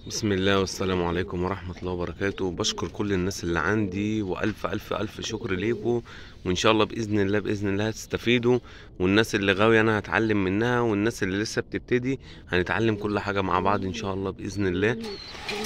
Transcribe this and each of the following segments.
بسم الله والسلام عليكم ورحمة الله وبركاته. بشكر كل الناس اللي عندي وألف ألف ألف شكر ليكم، وإن شاء الله بإذن الله هتستفيدوا، والناس اللي غاوية أنا هتعلم منها، والناس اللي لسه بتبتدي هنتعلم كل حاجة مع بعض إن شاء الله بإذن الله.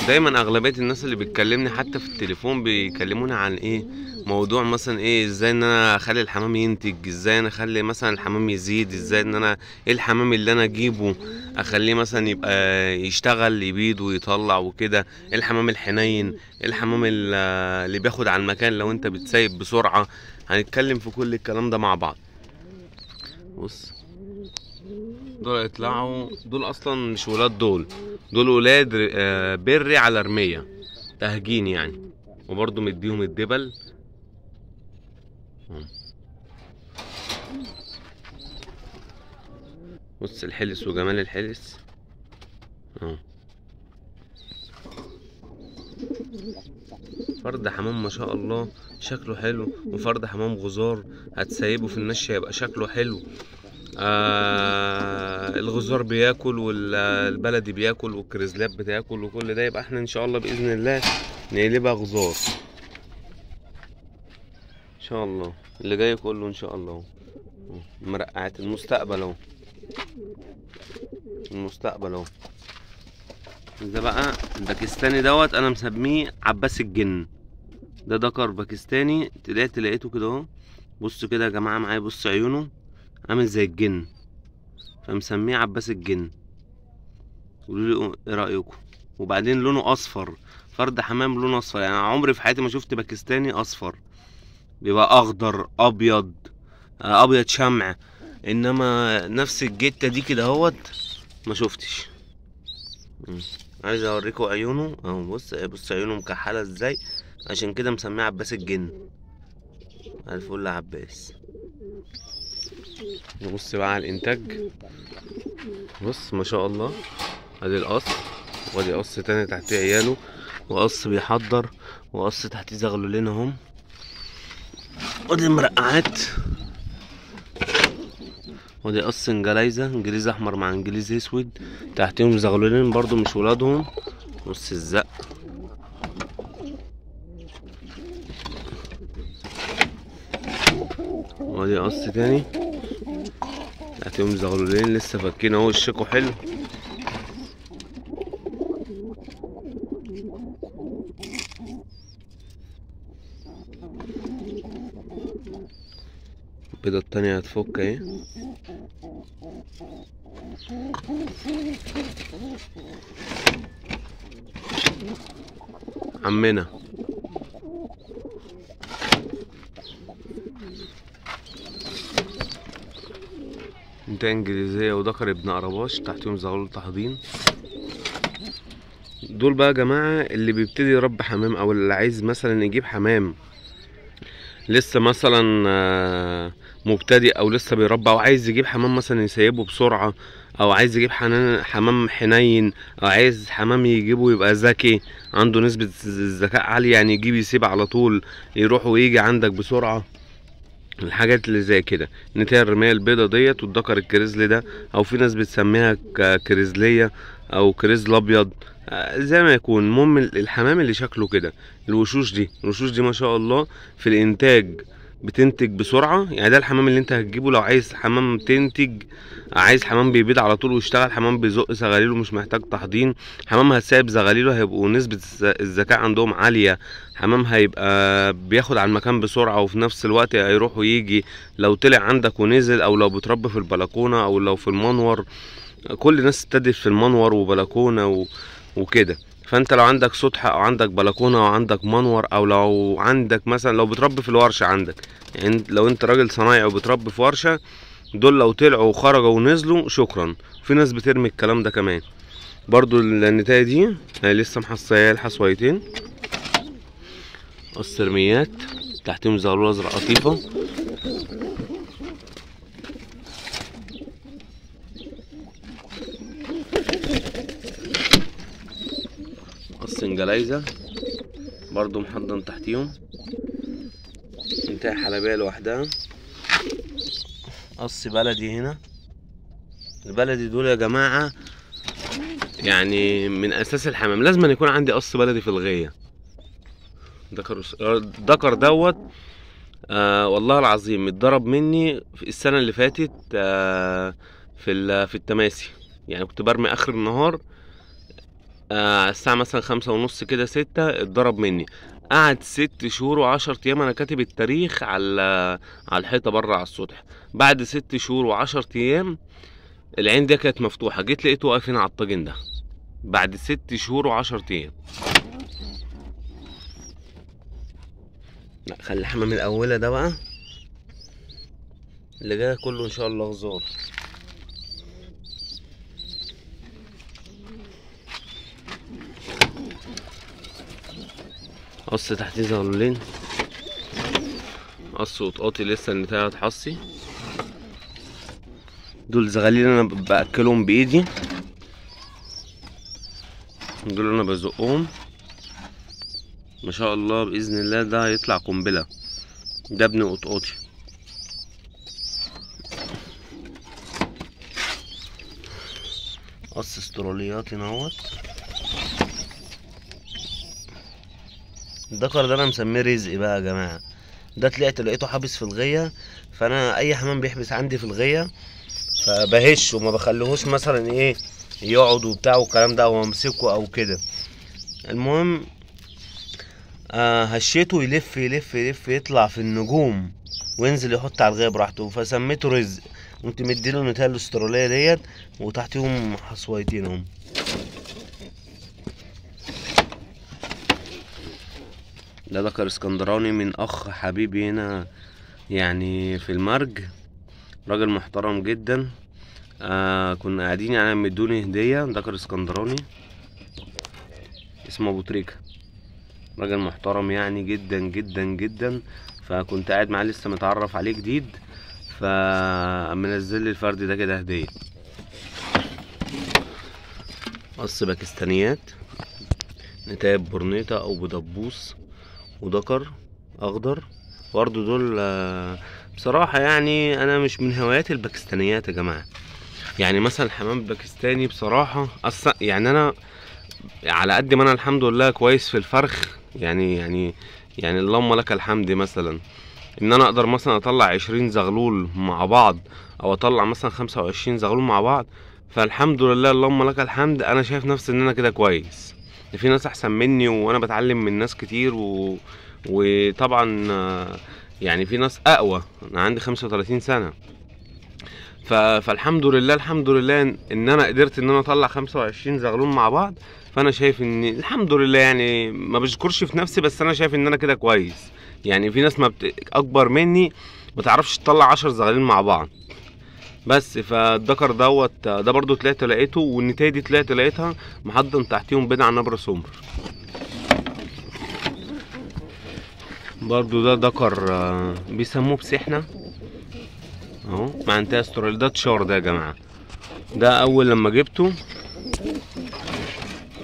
دايما أغلبية الناس اللي بتكلمني حتى في التليفون بيكلموني عن إيه، موضوع مثلا إيه، إزاي إن أنا أخلي الحمام ينتج، إزاي أنا أخلي مثلا الحمام يزيد، إزاي إن أنا إيه الحمام اللي أنا أجيبه اخليه مثلا يبقى يشتغل يبيض ويطلع وكده، إيه الحمام الحنين، إيه الحمام اللي بياخد على المكان لو انت بتسيب بسرعة. هنتكلم في كل الكلام ده مع بعض. بص، دول يطلعوا، دول اصلا مش ولاد، دول ولاد بري على رمية تهجين يعني، وبرضه مديهم الدبل. بص الحلس وجمال الحلس اهو، فرد حمام ما شاء الله شكله حلو، وفرد حمام غزار هتسيبه في النشة يبقى شكله حلو. الغزار بياكل والبلدي بياكل والكريزلات بتاكل وكل ده، يبقى احنا ان شاء الله باذن الله نقلبها غزار ان شاء الله. اللي جاي كله ان شاء الله مرقعات المستقبل اهو، المستقبل اهو. ده بقى الباكستاني دوت انا مسميه عباس الجن، ده ذكر باكستاني طلعت لقيته كده اهو. بصوا كده يا جماعه معايا، بص عيونه عامل زي الجن، فمسميه عباس الجن. قولوا لي ايه رايكم. وبعدين لونه اصفر، فرد حمام لونه اصفر، يعني عمري في حياتي ما شفت باكستاني اصفر، بيبقى اخضر ابيض، ابيض شمع، انما نفس الجته دي كده اهوت ما شفتش. عايز اوريكم عيونه اهو، بص عيونه مكحله ازاي، عشان كده مسميه عباس الجن. الف فل عباس. نبص بقى على الانتاج، بص ما شاء الله، ادي القص، وادي قص تاني تحتيه عياله، وقص بيحضر، وقص تحتيه زغلولين اهم، ودي مرقعات، ودي قص انجليزي احمر مع انجليزي اسود، تحتيهم زغلولين برضو مش ولادهم. بص الزق، ودي قص تاني تحتيهم زغلولين لسه فاكين اهو، الشكو حلو. البيضة التانية هتفك اهي. عمنا انت انجليزية وذكر ابن قرباش تحتهم زغلول تحضين. دول بقى يا جماعة اللي بيبتدي يربي حمام، او اللي عايز مثلا يجيب حمام لسه مثلا مبتدئ، او لسه بيربى، او عايز يجيب حمام مثلا يسيبه بسرعة، او عايز يجيب حمام حنين، او عايز حمام يجيبه يبقى ذكي عنده نسبة الذكاء عالية، يعني يجيب يسيب على طول يروح ويجي عندك بسرعة. الحاجات اللي زي كده، نتاية الرماية البيضة ديت والدكر الكريزلي ده، او في ناس بتسميها كريزلية او كريزل ابيض، زي ما يكون. المهم الحمام اللي شكله كده، الوشوش دي ما شاء الله في الانتاج بتنتج بسرعة، يعني ده الحمام اللي انت هتجيبه لو عايز حمام تنتج، عايز حمام بيبيض على طول ويشتغل، حمام بيزق زغاليله مش محتاج تحضين، حمام هتسايب زغاليله هيبقوا نسبة الذكاء عندهم عالية، حمام هيبقى بياخد على المكان بسرعة، وفي نفس الوقت هيروح ويجي لو طلع عندك ونزل، او لو بتربي في البلكونة، او لو في المنور. كل الناس تستهدف في المنور وبلكونة وكده. فانت لو عندك سطح او عندك بلكونه او عندك منور، او لو عندك مثلا لو بتربي في الورشه عندك، يعني لو انت راجل صنايعي وبتربي في ورشه، دول لو طلعوا وخرجوا ونزلوا شكرا. في ناس بترمي الكلام ده كمان. برضو النتايه دي هي لسه محصيه الحصويتين، السرميات تحتهم زغلول ازرق قطيفه. انجلايزة برضو محضن تحتيهم، انتهي حلبية لوحدها. قص بلدي هنا، البلدي دول يا جماعة يعني من اساس الحمام لازم أن يكون عندي قص بلدي في الغيه. الدكر دوت والله العظيم اتضرب مني في السنه اللي فاتت في التماسي. يعني كنت برمي اخر النهار الساعه مثلا 5:30 كده 6، اتضرب مني. قعد 6 شهور و10 ايام، انا كاتب التاريخ على الحيطه بره على السطح. بعد 6 شهور و10 ايام العين دي كانت مفتوحه، جيت لقيته واقف هنا على الطاجن ده بعد 6 شهور و10 ايام. لا خلي الحمام الاولى ده بقى، اللي جاي كله ان شاء الله غزار. قص تحتيه زغلولين، قص وطقاطي لسه النتاية هتحصي. دول زغالين انا باكلهم بايدي، دول انا بزقهم ما شاء الله باذن الله. ده هيطلع قنبله، ده ابن قطقاطي. قص استرالياتي نوت. الدكر ده انا مسميه رزق بقى يا جماعه. ده لقيته حابس في الغيه، فانا اي حمام بيحبس عندي في الغيه فبهش وما بخليهوش مثلا ايه يقعد وبتاع والكلام ده، او امسكه او كده. المهم هشيته يلف يلف يلف يطلع في النجوم وينزل يحط على الغيه براحته، فسميته رزق. قمت مديله النتايه الاستراليه ديت وتحتيهم حصويتين اهم. ده ذكر اسكندراني من اخ حبيبي هنا يعني في المرج، راجل محترم جدا. كنا قاعدين يعني مدوني هديه، ذكر اسكندراني اسمه ابو تريكه، راجل محترم يعني جدا جدا جدا. فكنت قاعد معاه لسه متعرف عليه جديد، فمنزل لي الفرد ده كده هديه. قص باكستانيات، نتاية برنيطة او بدبوس، وذكر اخضر برضو. دول بصراحة يعني انا مش من هوايات الباكستانيات يا جماعة. يعني مثلا الحمام الباكستاني بصراحة يعني انا على قد ما انا الحمد لله كويس في الفرخ، يعني اللهم لك الحمد، مثلا ان انا اقدر مثلا اطلع 20 زغلول مع بعض، او اطلع مثلا 25 زغلول مع بعض، فالحمد لله اللهم لك الحمد. انا شايف نفسي ان انا كده كويس. في ناس احسن مني وانا بتعلم من ناس كتير وطبعا يعني في ناس اقوى. انا عندي 35 سنة، فالحمد لله الحمد لله ان انا قدرت ان انا اطلع 25 زغلول مع بعض. فانا شايف ان الحمد لله، يعني ما بشكرش في نفسي، بس انا شايف ان انا كده كويس. يعني في ناس اكبر مني ما تعرفش تطلع 10 زغالين مع بعض. بس فالدكر دوت ده برضو لقيته، والنتايه دي لقيتها محضن تحتيهم بيض على نبره سمر. برضو ده دكر بيسموه بسحنه اهو، مع انتهى استراليا. ده تشار ده يا جماعه. ده اول لما جبته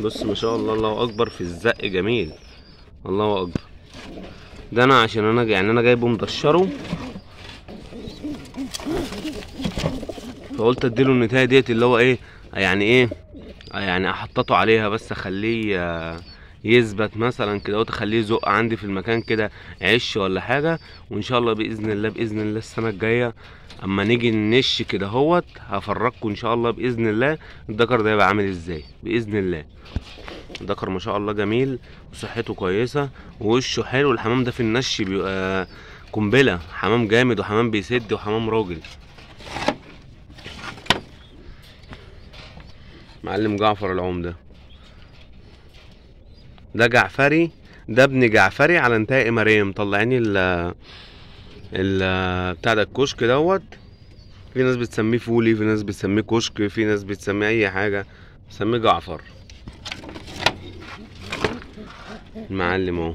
بص ما شاء الله الله اكبر في الزق، جميل الله اكبر. ده انا عشان انا جايبه مدشره، فقلت اديله النتايه ديت اللي هو ايه يعني احططه عليها، بس اخليه يثبت مثلا كده، وتخليه يزق عندي في المكان كده عش ولا حاجه. وان شاء الله باذن الله باذن الله السنه الجايه اما نيجي ننش كده هوت هفرجكم ان شاء الله باذن الله الدكر ده يبقى عامل ازاي باذن الله. الدكر ما شاء الله جميل وصحته كويسه ووشه حلو. الحمام ده في النش بيبقى قنبله، حمام جامد وحمام بيسد وحمام راجل. معلم جعفر العمده، ده جعفري، ده ابن جعفري على انتهاء مريم. طلعيني بتاع ده الكشك دوت. في ناس بتسميه فولي، في ناس بتسميه كشك، في ناس بتسميه اي حاجه، بتسميه جعفر. المعلم اهو.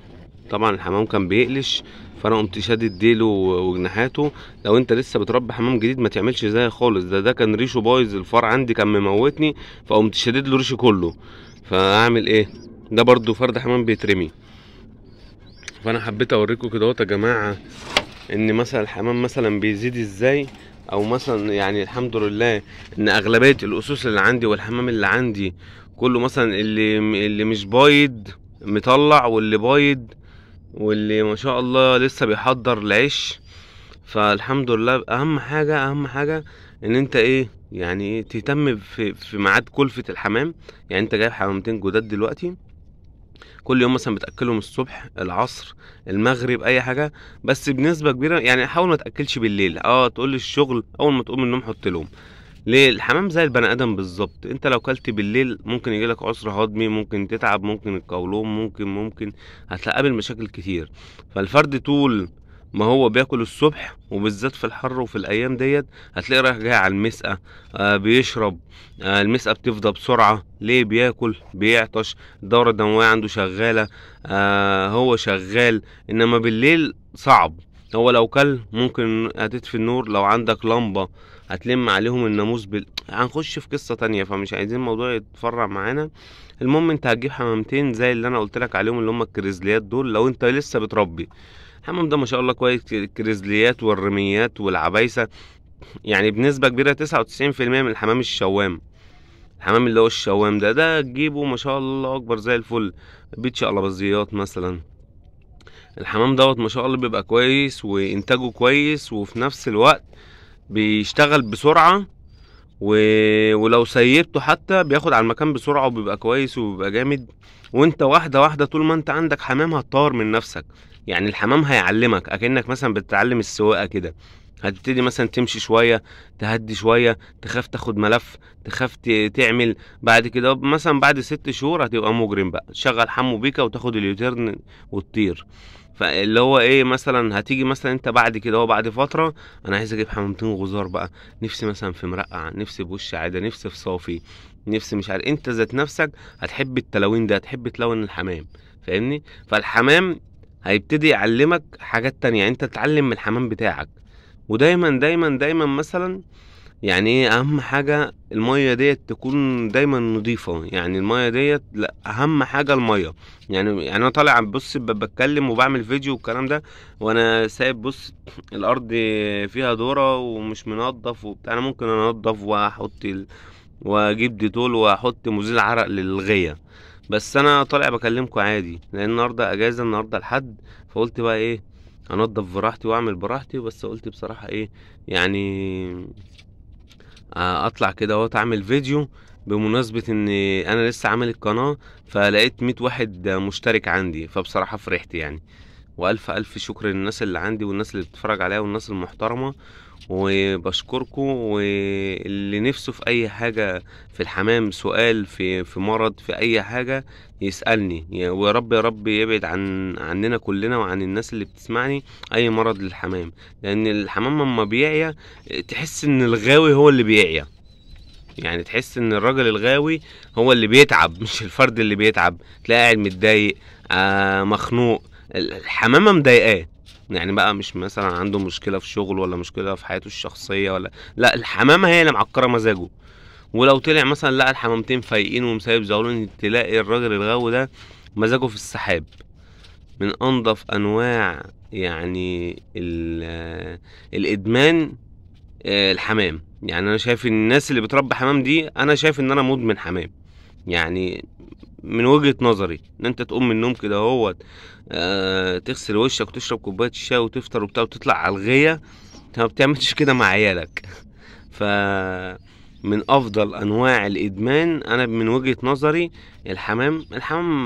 طبعا الحمام كان بيقلش، فانا قمت شادد ديله وجناحاته. لو انت لسه بتربي حمام جديد ما تعملش زي خالص. ده كان ريشه بايظ، الفار عندي كان مموتني، فقمت شادد له ريشه كله. فاعمل ايه؟ ده برضو فرد حمام بيترمي. فانا حبيت اوريكم كده يا جماعه ان مثلا الحمام مثلا بيزيد ازاي، او مثلا يعني الحمد لله ان اغلبيه الاسوس اللي عندي والحمام اللي عندي كله مثلا اللي مش بايض مطلع، واللي بايض، واللي ما شاء الله لسه بيحضر العيش. فالحمد لله. اهم حاجه ان انت ايه يعني ايه تهتم في ميعاد كلفة الحمام. يعني انت جايب حمامتين جداد دلوقتي، كل يوم مثلا بتاكلهم الصبح، العصر، المغرب، اي حاجه. بس بنسبه كبيره يعني حاول ما تاكلش بالليل. تقول لي الشغل اول ما تقوم من النوم حط لهم. ليه؟ الحمام زي البني ادم بالظبط، انت لو كلت بالليل ممكن يجيلك عسر هضمي، ممكن تتعب، ممكن القولون، ممكن هتقابل مشاكل كتير. فالفرد طول ما هو بياكل الصبح، وبالذات في الحر وفي الايام ديت، هتلاقي رايح جاي على المسقه، بيشرب. المسقه بتفضى بسرعه. ليه؟ بياكل، بيعطش، الدوره الدمويه عنده شغاله، هو شغال. انما بالليل صعب. هو لو كل ممكن هتطفي النور، لو عندك لمبه هتلم عليهم الناموس هنخش في قصة تانية، فمش عايزين الموضوع يتفرع معانا. المهم انت هتجيب حمامتين زي اللي انا قلت لك عليهم، اللي هم الكريزليات دول، لو انت لسه بتربي. الحمام ده ما شاء الله كويس، الكريزليات والرميات والعبايسة. يعني بنسبة كبيرة 99% من الحمام الشوام. الحمام اللي هو الشوام ده تجيبه ما شاء الله اكبر زي الفل. بيتش قلبزيات مثلا. الحمام دوت ما شاء الله بيبقى كويس وانتاجه كويس، وفي نفس الوقت بيشتغل بسرعة. و... ولو سيبته حتى بياخد على المكان بسرعة، وبيبقى كويس وبيبقى جامد. وانت واحدة واحدة طول ما انت عندك حمام هتطور من نفسك. يعني الحمام هيعلمك اكنك مثلا بتتعلم السواقة كده. هتبتدي مثلا تمشي شوية، تهدي شوية، تخاف تاخد ملف، تخاف تعمل. بعد كده مثلا بعد 6 شهور هتبقى مجرم بقى، تشغل حمو بيكا وتاخد اليوتيرن وتطير. فاللي هو ايه، مثلا هتيجي مثلا انت بعد كده، هو بعد فترة انا عايز اجيب حمامتين غزار بقى، نفسي مثلا في مرقع، نفسي بوش عادة، نفسي في صافي، نفسي مش عارف. انت ذات نفسك هتحب التلوين ده، هتحب تلون الحمام. فاهمني؟ فالحمام هيبتدي يعلمك حاجات تانية، يعني انت تتعلم من الحمام بتاعك. ودايما دايما دايما مثلا يعني ايه اهم حاجة، المية ديت تكون دايما نظيفة. يعني المية ديت لا، اهم حاجة المية. يعني انا طالع بص بتكلم وبعمل فيديو والكلام ده، وانا سايب بص الارض فيها دورة ومش منضف وبتاع. انا ممكن انضف واحط واجيب ديتول واحط مزيل عرق للغية. بس انا طالع بكلمكم عادي، لان النهارده اجازة، النهارده الحد. فقلت بقى ايه، انضف براحتي واعمل براحتي. بس قلت بصراحة ايه يعني، اطلع كده اهوت اعمل فيديو بمناسبة ان انا لسه عامل القناة، فلقيت 100 واحد مشترك عندي. فبصراحة فرحت يعني. والف الف شكر للناس اللي عندي، والناس اللي بتتفرج عليا، والناس المحترمة. وبشكركم. واللي نفسه في اي حاجة في الحمام، سؤال في مرض، في اي حاجة، يسألني. ويا رب يا رب يبعد عننا كلنا وعن الناس اللي بتسمعني اي مرض للحمام. لان الحمام لما بيعيا تحس ان الغاوي هو اللي بيعيا. يعني تحس ان الراجل الغاوي هو اللي بيتعب، مش الفرد اللي بيتعب. تلاقي قاعد متضايق، مخنوق، الحمامة مضايقاه. يعني بقى مش مثلا عنده مشكلة في شغل، ولا مشكلة في حياته الشخصية، ولا لا، الحمامة هي اللي معكرة مزاجه. ولو طلع مثلا لقى الحمامتين فايقين ومسايب زغلول، تلاقي الراجل الغاوي ده مزاجه في السحاب. من انضف انواع يعني الادمان الحمام. يعني انا شايف ان الناس اللي بتربي حمام دي، انا شايف ان انا مدمن حمام. يعني من وجهة نظري ان انت تقوم من النوم كده اهوت، تغسل وشك وتشرب كوبايه الشاي وتفطر وبتاع وتطلع على الغيه. انت ما بتعملش كده مع عيالك. ف من افضل انواع الادمان انا من وجهة نظري الحمام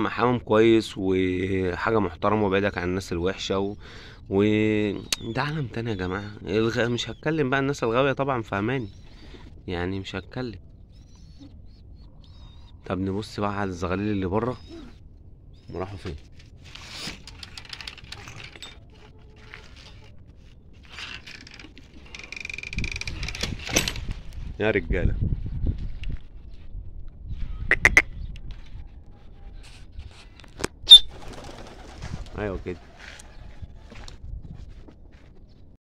حمام كويس وحاجه محترمه، وبعدك عن الناس الوحشه ده عالم تاني يا جماعه. مش هتكلم بقى الناس الغاويه طبعا فهماني، يعني مش هتكلم. طب نبص بقى على الزغاليل اللي بره، راحوا فين؟ يا رجاله، ايوه كده.